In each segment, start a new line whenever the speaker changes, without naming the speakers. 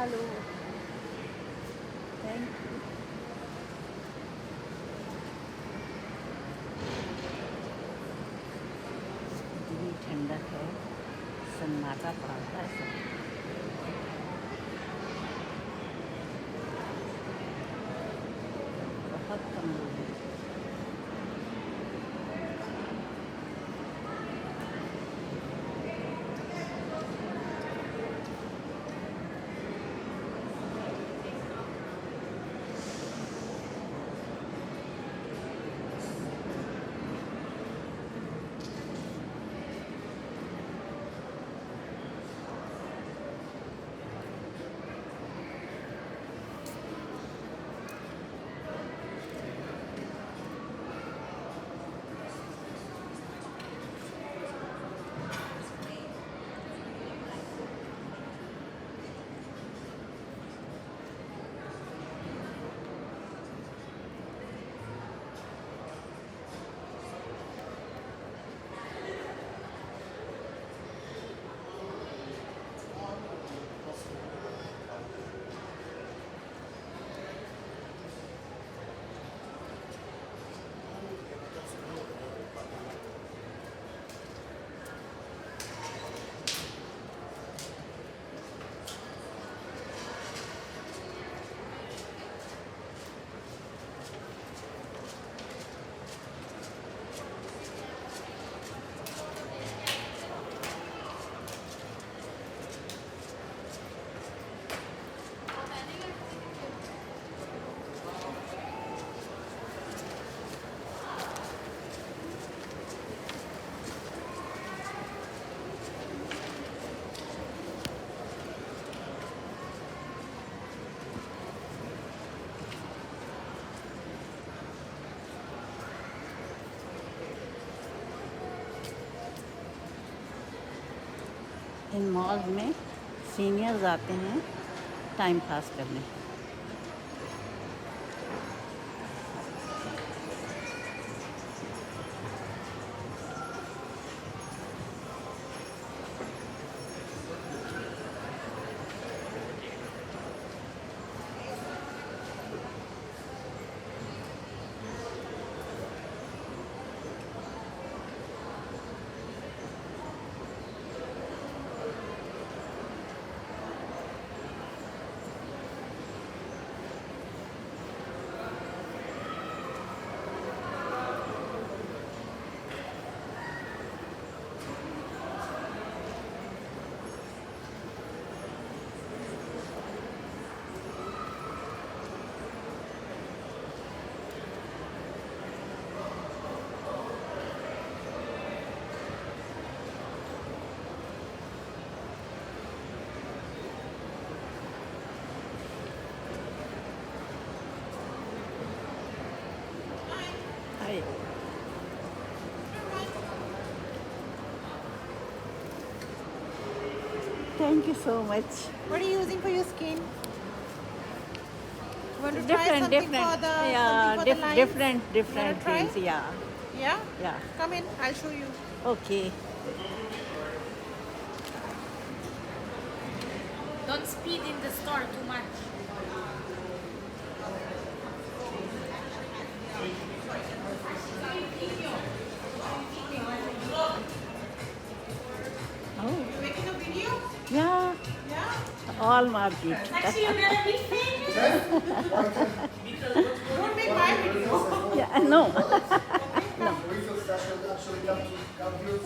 Hello thank you. इतनी ठंडक है, सन्नाटा पड़ता है सब। बहुत कम लोग हैं। इन मॉल में सीनियर्स आते हैं टाइम पास करने। Hi. Thank you so much.
What are you using for your skin? Want to try
Different,
something
different,
for the
yeah,
something for the lines?
different
Wanna try?
things, yeah,
Yeah.
yeah.
Come in. I'll show you.
Okay.
Don't speed in the store too much.
Oh,
You making a video?
yeah,
Yeah.
all market.
Actually, you're gonna be famous.
Don't make my video.
Yeah, no.
So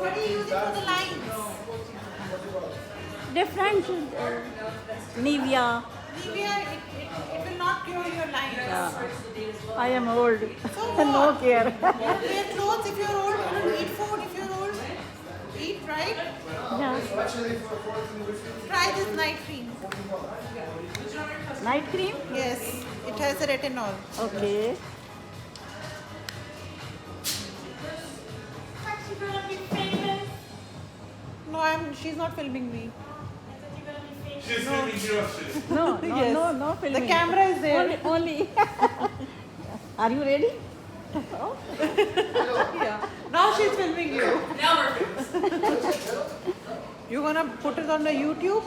what are you using for the lines?
Different, Nivea.
Nivea, it will not cure your lines.
Yeah. I am old.
So
No
what?
care.
You wear clothes if you're old. You don't eat food if you're old. Eat, right?
Yeah.
Try this night cream.
Night cream?
Yes, it has a retinol.
Okay.
Actually, you're gonna be famous.
No, she's not filming me.
You're gonna be famous.
She's filming you actually.
No, no,
Yes.
no filming.
The camera is there.
Only. Are you ready?
Yeah. Now she's filming you.
Now we're famous.
You're gonna put it on the YouTube?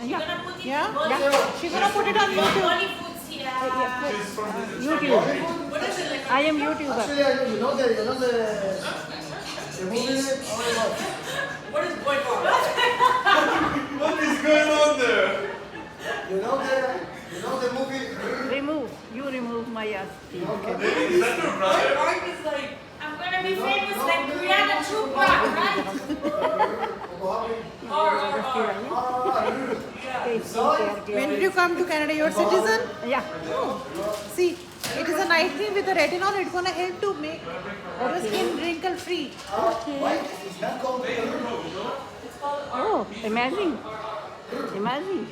Yeah.
Yeah?
Yeah.
She's gonna put it on YouTube.
Bollywood here.
YouTube. I am YouTuber.
Actually, you know the movie?
What is going on?
What is going on there?
You know the movie?
You remove my ass.
Is that your brother?
Art is like,
I'm gonna be famous like Brianna Chopra, right?
when did you come to Canada? You're a citizen?
Yeah.
See, it is a night cream with a retinol. It's gonna help to make your skin wrinkle free.
It's not called
Oh, amazing. Amazing.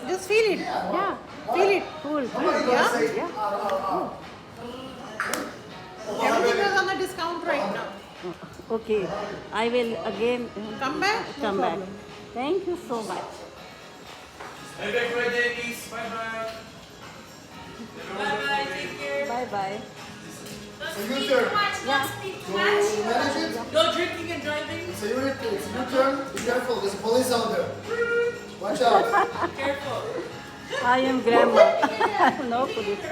Just feel it.
Yeah.
Feel it.
Cool.
Yeah?
Yeah.
Everything is on a discount right now.
Okay. I will again
Come back?
come
No
back.
problem.
Thank you so much.
Have a great day, Miss. Bye bye.
Bye-bye, take care.
Bye bye.
Don't
you
speak
turn.
too much,
Yeah.
don't speak too
to
much.
manage it.
No drinking and driving.
So it's your turn. Be careful. There's a police out there. Watch out.
Careful.
I am grandma. No police.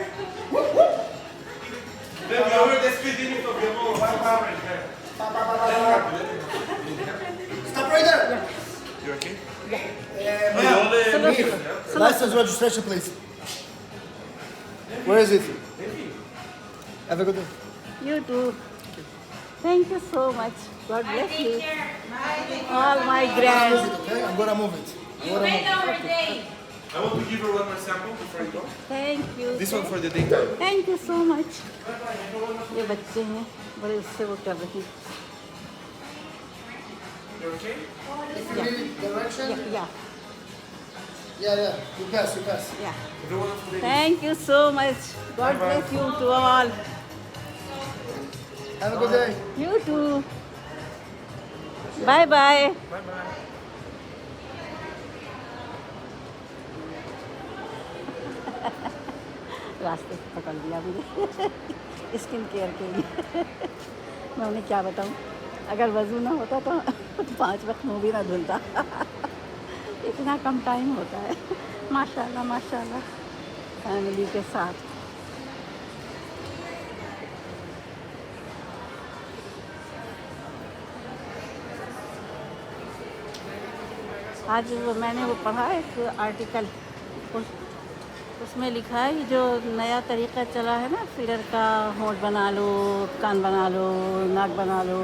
Then we over the speed limit of the mall. Bye bye.
Stop right there.
You okay?
License registration, please. Where is it? Have a good day.
You too. Thank you so much. God
Bye,
bless
take
you.
care.
All my
Move
grand.
it, okay? I'm gonna move it.
You made our day.
I want to give her one more sample before I go.
Thank you.
This one for the daytime.
Thank you so much. ये बच्चे हैं बड़े उससे वो कर रही
You okay?
If you need direction,
yeah
yeah. You pass.
yeah
The one for the
thank you so much. God bless you to all.
Have a good day.
You too. Bye bye.
Bye bye.
रास्ते पकड़ लिया मुझे skin care के लिए मैं उन्हें क्या बताऊं, अगर वजू ना होता तो 5 वक्त मुँह भी ना धुलता इतना कम टाइम होता है। माशाल्लाह माशाल्लाह फैमिली के साथ। आज मैंने वो पढ़ा एक आर्टिकल, उसमें लिखा है कि जो नया तरीका चला है ना, फिलर का होंठ बना लो, कान बना लो, नाक बना लो,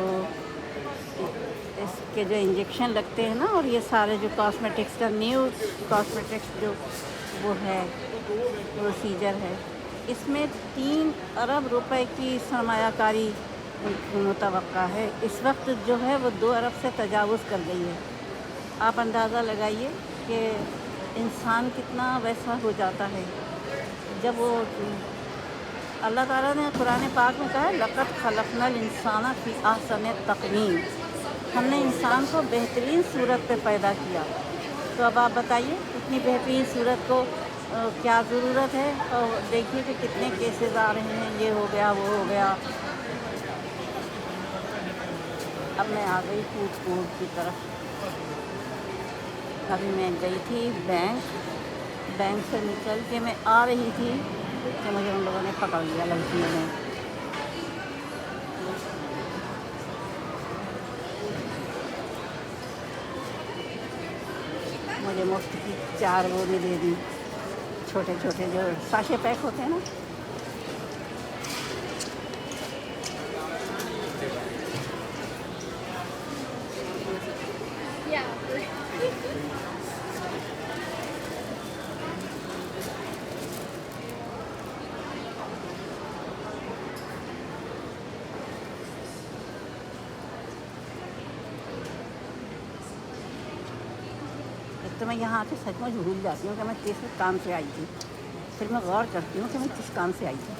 इसके जो इंजेक्शन लगते हैं ना, और ये सारे जो कॉस्मेटिक्स का न्यू कॉस्मेटिक्स जो वो है प्रोसीजर है, इसमें 3 अरब रुपए की सरमायाकारी मुतवक्का है। इस वक्त जो है वो 2 अरब से तजावुज़ कर गई है। आप अंदाज़ा लगाइए कि इंसान कितना वैसा हो जाता है जब वो अल्लाह ताला ने कुरान पाक में कहा है लक़द खलक़नल इंसान फ़ी अहसनि तक़वीम, हमने इंसान को बेहतरीन सूरत पे पैदा किया। तो अब आप बताइए इतनी बेहतरीन सूरत को क्या ज़रूरत है। और देखिए कि कितने केसेस आ रहे हैं, ये हो गया वो हो गया। अब मैं आ गई फूड कोर्ट की तरफ। अभी मैं गई थी बैंक से निकल के मैं आ रही थी कि मुझे उन लोगों ने पकड़ लिया, लड़कियों ने। मुझे मुफ्त की 4 बोरी दे दी, छोटे छोटे जो साशे पैक होते हैं ना। तो मैं यहाँ आके सचमुच भूल जाती हूँ कि मैं किस काम से आई थी, फिर मैं गौर करती हूँ कि मैं किस काम से आई थी।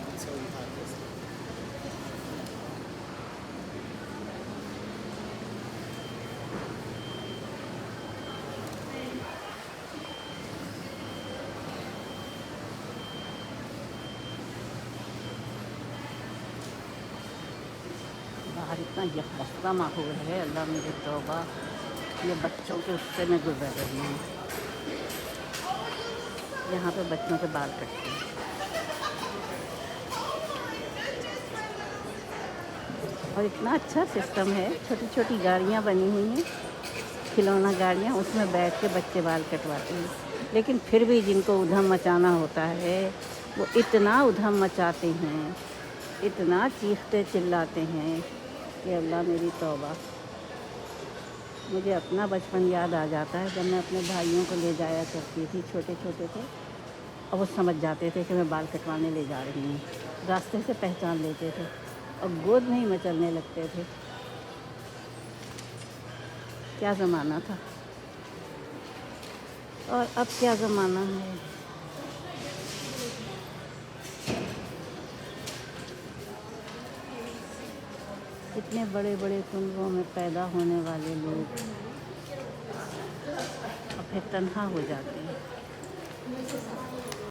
बाहर इतना यकबस्ता माहौल है, अल्लाह मेरे तौबा। یہ بچوں کے اس سے میں گزر رہی ہوں. یہاں پہ بچوں کے بال کٹتے ہیں. اور اتنا اچھا سسٹم ہے, چھوٹی چھوٹی گاڑیاں بنی ہوئی ہیں, کھلونا گاڑیاں, اس میں بیٹھ کے بچے بال کٹواتے ہیں. لیکن پھر بھی جن کو ادھم مچانا ہوتا ہے وہ اتنا ادھم مچاتے ہیں, اتنا چیختے چلاتے ہیں کہ اللہ میری توبہ. مجھے اپنا بچپن یاد آ جاتا ہے جب میں اپنے بھائیوں کو لے جایا کرتی تھی, چھوٹے چھوٹے تھے, اور وہ سمجھ جاتے تھے کہ میں بال کٹوانے لے جا رہی ہوں. راستے سے پہچان لیتے تھے اور گود میں ہی مچلنے لگتے تھے. کیا زمانہ تھا اور اب کیا زمانہ ہے. اتنے بڑے بڑے کنبوں میں پیدا ہونے والے لوگ اور پھر تنہا ہو جاتے ہیں.